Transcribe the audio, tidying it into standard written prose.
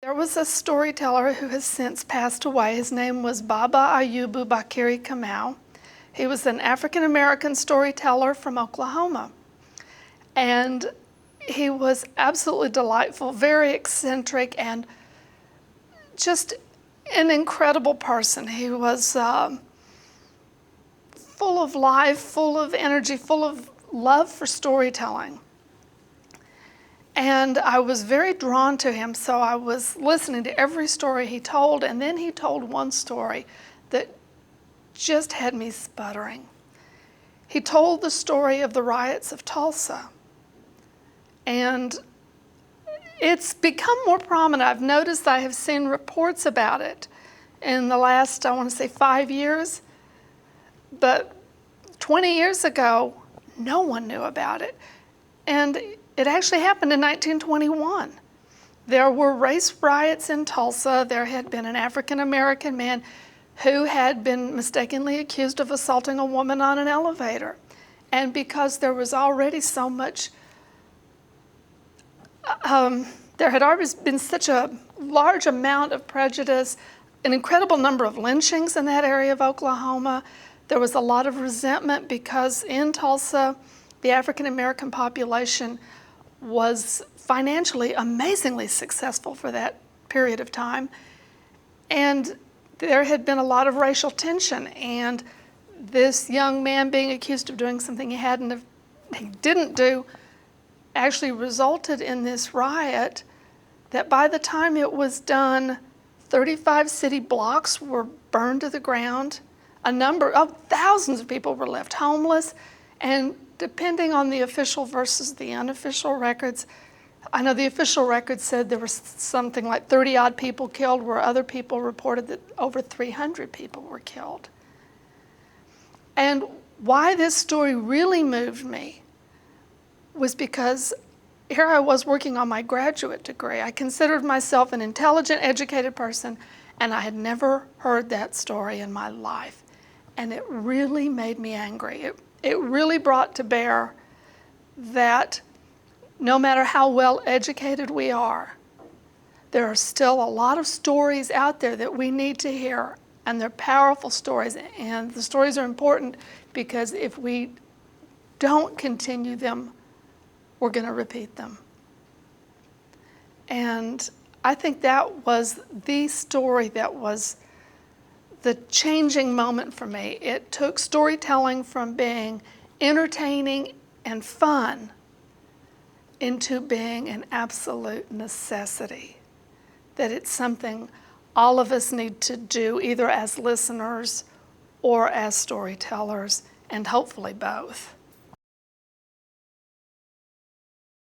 There was a storyteller who has since passed away. His name was Baba Ayubu Bakari Kamau. He was an African-American storyteller from Oklahoma. And he was absolutely delightful, very eccentric, and just an incredible person. He was full of life, full of energy, full of love for storytelling. And I was very drawn to him, so I was listening to every story he told, and then he told one story that just had me sputtering. He told the story of the riots of Tulsa. And it's become more prominent. I've noticed, I have seen reports about it in the last, I want to say 5 years. But 20 years ago, no one knew about it. And it actually happened in 1921. There were race riots in Tulsa. There had been an African-American man who had been mistakenly accused of assaulting a woman on an elevator. And because there was already so much, there had always been such a large amount of prejudice, an incredible number of lynchings in that area of Oklahoma. There was a lot of resentment because in Tulsa, the African-American population was financially amazingly successful for that period of time. And there had been a lot of racial tension, and this young man being accused of doing something he didn't do actually resulted in this riot that by the time it was done, 35 city blocks were burned to the ground. A number of thousands of people were left homeless, and depending on the official versus the unofficial records, I know the official records said there was something like 30-odd people killed, where other people reported that over 300 people were killed. And why this story really moved me was because here I was working on my graduate degree. I considered myself an intelligent, educated person, and I had never heard that story in my life. And it really made me angry. It really brought to bear that no matter how well educated we are, there are still a lot of stories out there that we need to hear, and they're powerful stories, and the stories are important because if we don't continue them, we're going to repeat them. And I think that was the story that was the changing moment for me. It took storytelling from being entertaining and fun into being an absolute necessity, that it's something all of us need to do either as listeners or as storytellers, and hopefully both.